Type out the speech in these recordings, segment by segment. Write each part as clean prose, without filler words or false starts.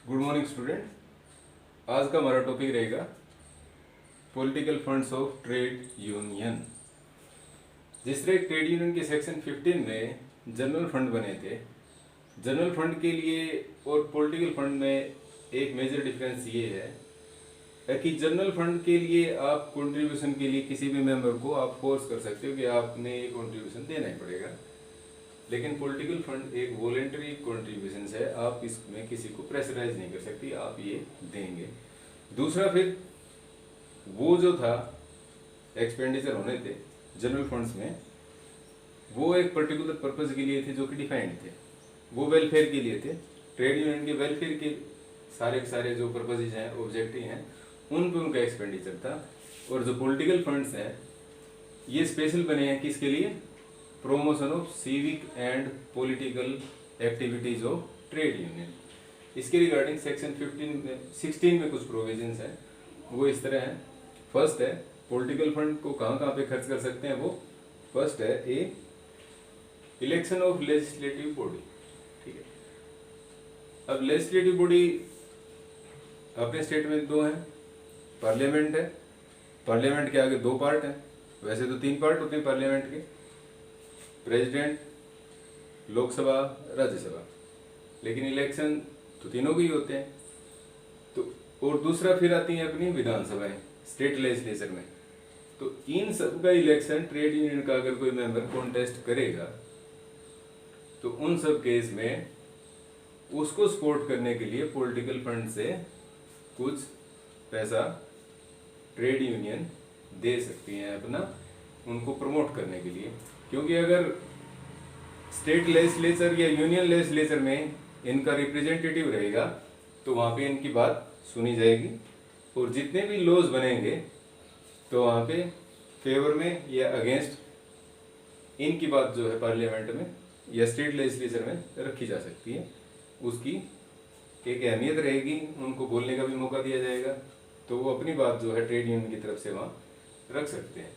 Good morning student. आज का हमारा टॉपिक रहेगा political funds of trade union. जिस तरह ट्रेड यूनियन के सेक्शन 15 में जनरल फंड बने थे, जनरल फंड के लिए और पॉलिटिकल फंड में एक मेजर डिफरेंस ये है कि जनरल फंड के लिए आप कंट्रीब्यूशन के लिए किसी भी मेंबर को आप फोर्स कर सकते हो कि आपने ये कंट्रीब्यूशन देना ही पड़ेगा, लेकिन पॉलिटिकल फंड एक वॉलेंटरी कंट्रीब्यूशन है, आप इसमें किसी को प्रेशराइज नहीं कर सकती, आप ये देंगे। दूसरा, फिर वो जो था एक्सपेंडिचर होने थे जनरल फंड्स में, वो एक पर्टिकुलर पर्पज के लिए थे जो कि डिफाइंड थे, वो वेलफेयर के लिए थे। ट्रेड यूनियन के वेलफेयर के सारे जो पर्पजेज हैं, ऑब्जेक्टिव हैं, उन पर उनका एक्सपेंडिचर था। और जो पॉलिटिकल फंड्स हैं ये स्पेशल बने हैं किसके लिए? Promotion of civic and political activities of trade union. इसके रिगार्डिंग सेक्शन 16 में कुछ प्रोविजंस हैं, वो इस तरह हैं। फर्स्ट है, पॉलिटिकल फंड को कहाँ पे खर्च कर सकते हैं वो। फर्स्ट है ए इलेक्शन ऑफ लेजिस्लेटिव बॉडी। ठीक है, अब लेजिस्लेटिव बॉडी अपने स्टेट में दो हैं, पार्लियामेंट है, पार्लियामेंट के आगे दो पार्ट हैं, वैसे तो 3 पार्ट होते हैं पार्लियामेंट के, प्रेसिडेंट, लोकसभा, राज्यसभा, लेकिन इलेक्शन तो तीनों के ही होते हैं। तो और दूसरा फिर आती है अपनी विधानसभाएं, स्टेट लेजिस्लेचर में। तो इन सब का इलेक्शन ट्रेड यूनियन का अगर कोई मेंबर कॉन्टेस्ट करेगा तो उन सब केस में उसको सपोर्ट करने के लिए पॉलिटिकल फंड से कुछ पैसा ट्रेड यूनियन दे सकती हैं अपना, उनको प्रमोट करने के लिए। क्योंकि अगर स्टेट लेजिस्लेचर या यूनियन लेजिस्लेचर में इनका रिप्रेजेंटेटिव रहेगा तो वहाँ पे इनकी बात सुनी जाएगी, और जितने भी लॉज बनेंगे तो वहाँ पे फेवर में या अगेंस्ट इनकी बात जो है पार्लियामेंट में या स्टेट लेजिस्लेचर में रखी जा सकती है। उसकी एक अहमियत रहेगी, उनको बोलने का भी मौका दिया जाएगा, तो वो अपनी बात जो है ट्रेड यूनियन की तरफ से वहाँ रख सकते हैं।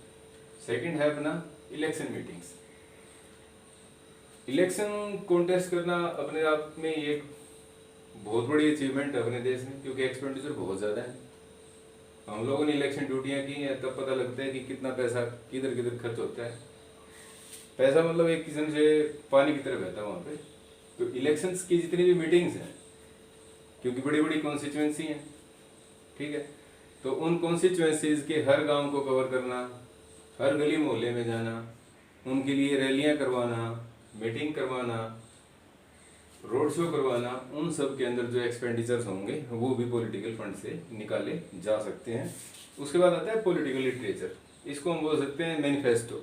सेकंड है अपना इलेक्शन मीटिंग्स। इलेक्शन कॉन्टेस्ट करना अपने आप में एक बहुत बड़ी अचीवमेंट है अपने देश में, क्योंकि एक्सपेंडिचर बहुत ज़्यादा है। हम लोगों ने इलेक्शन ड्यूटियाँ की हैं, तब पता लगता है कि कितना पैसा किधर किधर खर्च होता है। पैसा मतलब एक किस्म से पानी की तरह बहता है वहाँ पे। तो इलेक्शंस की जितनी भी मीटिंग्स हैं, क्योंकि बड़ी बड़ी कॉन्स्टिट्यूएंसी हैं, ठीक है, तो उन कॉन्स्टिट्यूएंसीज के हर गांव को कवर करना, हर गली मोहल्ले में जाना, उनके लिए रैलियां करवाना, मीटिंग करवाना, रोड शो करवाना, उन सब के अंदर जो एक्सपेंडिचर्स होंगे वो भी पॉलिटिकल फंड से निकाले जा सकते हैं। उसके बाद आता है पॉलिटिकल लिटरेचर। इसको हम बोल सकते हैं मैनिफेस्टो,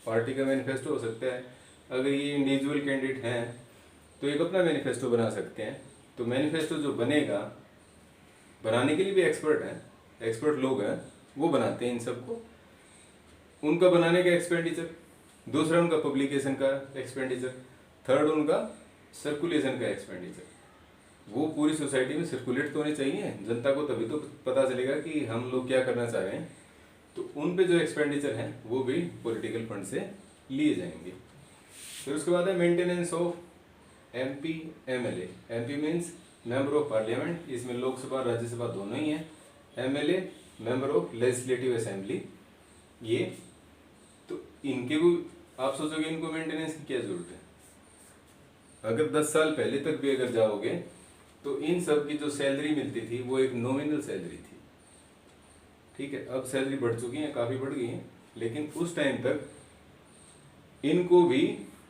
पार्टी का मैनिफेस्टो हो सकता है। अगर ये इंडिविजुअल कैंडिडेट हैं तो एक अपना मैनिफेस्टो बना सकते हैं। तो मैनिफेस्टो जो बनेगा, बनाने के लिए भी एक्सपर्ट हैं, एक्सपर्ट लोग हैं, वो बनाते हैं इन सबको। उनका बनाने का एक्सपेंडिचर, दूसरा उनका पब्लिकेशन का एक्सपेंडिचर, थर्ड उनका सर्कुलेशन का एक्सपेंडिचर। वो पूरी सोसाइटी में सर्कुलेट तो होने चाहिए जनता को, तभी तो पता चलेगा कि हम लोग क्या करना चाह रहे हैं। तो उन पे जो एक्सपेंडिचर हैं वो भी पॉलिटिकल फंड से लिए जाएंगे। फिर उसके बाद है maintenance of MP MLA. MP means member of parliament, इसमें लोकसभा राज्यसभा दोनों ही हैं। MLA member of legislative assembly. ये तो इनके भी आप सोचोगे इनको मेंटेनेंस की क्या जरूरत है। अगर 10 साल पहले तक भी अगर जाओगे तो इन सब की जो सैलरी मिलती थी वो एक नॉमिनल सैलरी थी, ठीक है। अब सैलरी बढ़ चुकी है, काफ़ी बढ़ गई है, लेकिन उस टाइम तक इनको भी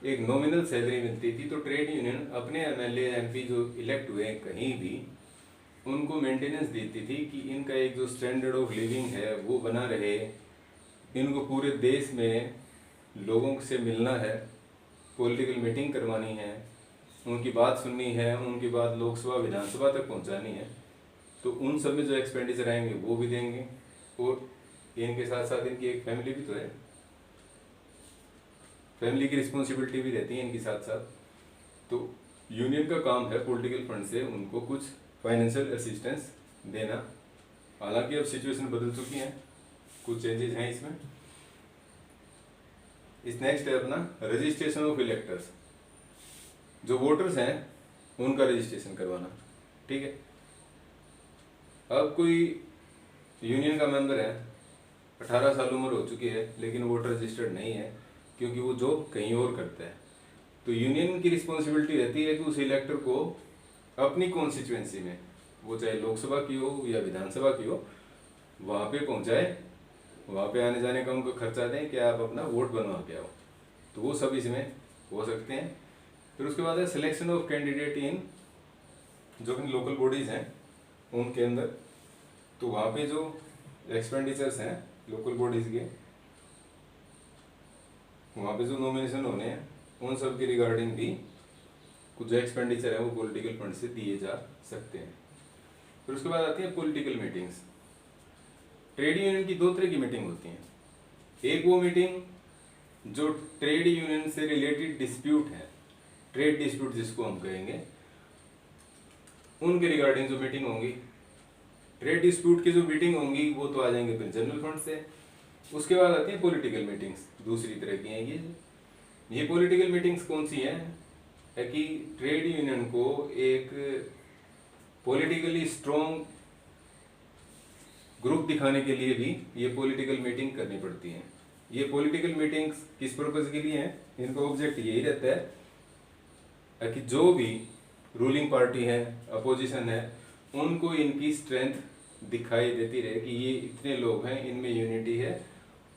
एक नॉमिनल सैलरी मिलती थी। तो ट्रेड यूनियन अपने एमएलए एमपी जो इलेक्ट हुए कहीं भी, उनको मेंटेनेंस देती थी कि इनका एक जो स्टैंडर्ड ऑफ लिविंग है वो बना रहे। इनको पूरे देश में लोगों से मिलना है, पॉलिटिकल मीटिंग करवानी है, उनकी बात सुननी है, उनकी बात लोकसभा विधानसभा तक पहुंचानी है। तो उन सब में जो एक्सपेंडिचर आएंगे वो भी देंगे, और इनके साथ साथ इनकी एक फैमिली भी तो है, फैमिली की रिस्पॉन्सिबिलिटी भी रहती है इनके साथ साथ। तो यूनियन का काम है पॉलिटिकल फंड से उनको कुछ फाइनेंशियल असिस्टेंस देना। हालांकि अब सिचुएशन बदल चुकी है, कुछ चेंजेस हैं इसमें। इस नेक्स्ट है अपना रजिस्ट्रेशन ऑफ इलेक्टर्स। जो वोटर्स हैं उनका रजिस्ट्रेशन करवाना। ठीक है। अब कोई यूनियन का मेंबर है, 18 साल उम्र हो चुकी है, लेकिन वोटर रजिस्टर्ड नहीं है क्योंकि वो जॉब कहीं और करता है, तो यूनियन की रिस्पॉन्सिबिलिटी रहती है कि उस इलेक्टर को अपनी कॉन्स्टिट्यूएंसी में, वो चाहे लोकसभा की हो या विधानसभा की हो, वहाँ पे पहुँचाए, वहाँ पे आने जाने का उनको खर्चा दें कि आप अपना वोट बनवा के आओ। तो वो सब इसमें हो सकते हैं। फिर उसके बाद है सिलेक्शन ऑफ कैंडिडेट इन, जो कि लोकल बॉडीज़ हैं उनके अंदर, तो वहाँ पे जो एक्सपेंडिचर्स हैं लोकल बॉडीज़ के, वहाँ पे जो नॉमिनेशन होने हैं उन सब के रिगार्डिंग भी कुछ जो एक्सपेंडिचर है वो पॉलिटिकल फंड से दिए जा सकते हैं। फिर उसके बाद आती है पॉलिटिकल मीटिंग्स। ट्रेड यूनियन की दो तरह की मीटिंग होती हैं। एक वो मीटिंग जो ट्रेड यूनियन से रिलेटेड डिस्प्यूट है, ट्रेड डिस्प्यूट जिसको हम कहेंगे, उनके रिगार्डिंग जो मीटिंग होंगी। ट्रेड डिस्प्यूट की जो मीटिंग होंगी वो तो आ जाएंगे फिर जनरल फंड से। उसके बाद आती है पॉलिटिकल मीटिंग्स, दूसरी तरह की हैं ये पॉलिटिकल मीटिंग्स कौन सी हैं, है कि ट्रेड यूनियन को एक पॉलिटिकली स्ट्रॉन्ग ग्रुप दिखाने के लिए भी ये पॉलिटिकल मीटिंग करनी पड़ती हैं। ये पॉलिटिकल मीटिंग्स किस पर्पज़ के लिए हैं, इनका ऑब्जेक्ट यही रहता है कि जो भी रूलिंग पार्टी है, अपोजिशन है, उनको इनकी स्ट्रेंथ दिखाई देती रहे कि ये इतने लोग हैं, इनमें यूनिटी है,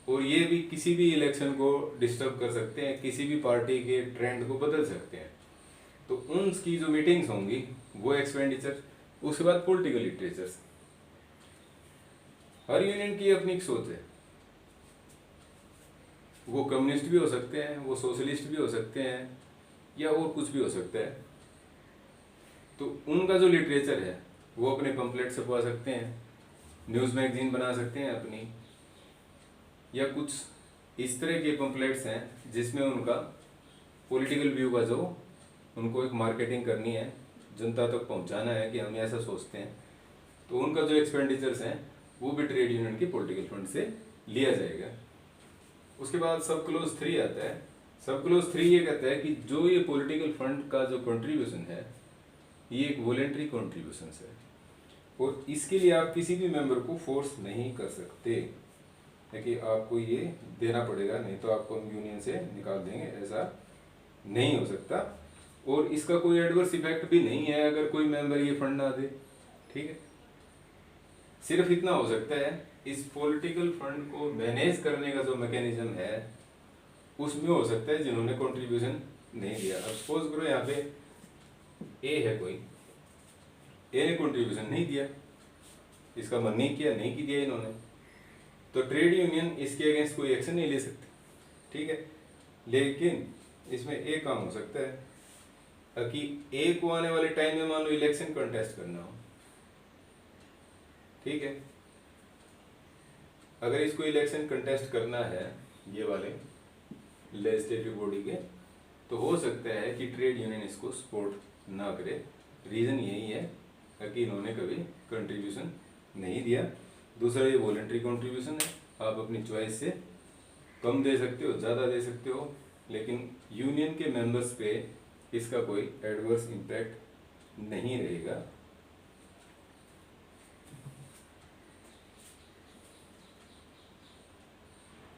और ये भी किसी भी इलेक्शन को डिस्टर्ब कर सकते हैं, किसी भी पार्टी के ट्रेंड को बदल सकते हैं। तो उनकी जो मीटिंग्स होंगी वो एक्सपेंडिचर। उसके बाद पॉलिटिकल लिटरेचर्स। हर यूनियन की अपनी एक सोच है, वो कम्युनिस्ट भी हो सकते हैं, वो सोशलिस्ट भी हो सकते हैं, या और कुछ भी हो सकता है। तो उनका जो लिटरेचर है वो अपने पम्पलेट छपवा सकते हैं, न्यूज़ मैगजीन बना सकते हैं अपनी, या कुछ इस तरह के पम्पलेट्स हैं जिसमें उनका पॉलिटिकल व्यू का जो उनको एक मार्केटिंग करनी है, जनता तक पहुंचाना है कि हम ऐसा सोचते हैं, तो उनका जो एक्सपेंडिचर्स हैं वो भी ट्रेड यूनियन की पॉलिटिकल फंड से लिया जाएगा। उसके बाद सब क्लोज 3 आता है। सब क्लोज 3 ये कहता है कि जो ये पॉलिटिकल फंड का जो कंट्रीब्यूशन है ये एक वॉलेंट्री कंट्रीब्यूशन है, और इसके लिए आप किसी भी मेंबर को फोर्स नहीं कर सकते है कि आपको ये देना पड़ेगा, नहीं तो आपको हम यूनियन से निकाल देंगे, ऐसा नहीं हो सकता। और इसका कोई एडवर्स इफेक्ट भी नहीं है अगर कोई मेंबर ये फंड ना दे, ठीक है। सिर्फ इतना हो सकता है, इस पॉलिटिकल फंड को मैनेज करने का जो मैकेनिज्म है उसमें हो सकता है जिन्होंने कंट्रीब्यूशन नहीं दिया। अब सपोज करो यहाँ पे ए है, कोई ए ने कंट्रीब्यूशन नहीं दिया, इसका मन नहीं किया, नहीं दिया इन्होंने, तो ट्रेड यूनियन इसके अगेंस्ट कोई एक्शन नहीं ले सकती, ठीक है। लेकिन इसमें एक काम हो सकता है कि ए को आने वाले टाइम में मान लो इलेक्शन कंटेस्ट करना हो, ठीक है। अगर इसको इलेक्शन कंटेस्ट करना है ये वाले लेजिस्लेटिव बॉडी के, तो हो सकता है कि ट्रेड यूनियन इसको सपोर्ट ना करे। रीज़न यही है कि इन्होंने कभी कंट्रीब्यूशन नहीं दिया। दूसरा ये वॉलेंट्री कंट्रीब्यूशन है, आप अपनी चॉइस से कम दे सकते हो, ज़्यादा दे सकते हो, लेकिन यूनियन के मेंबर्स पे इसका कोई एडवर्स इम्पैक्ट नहीं रहेगा।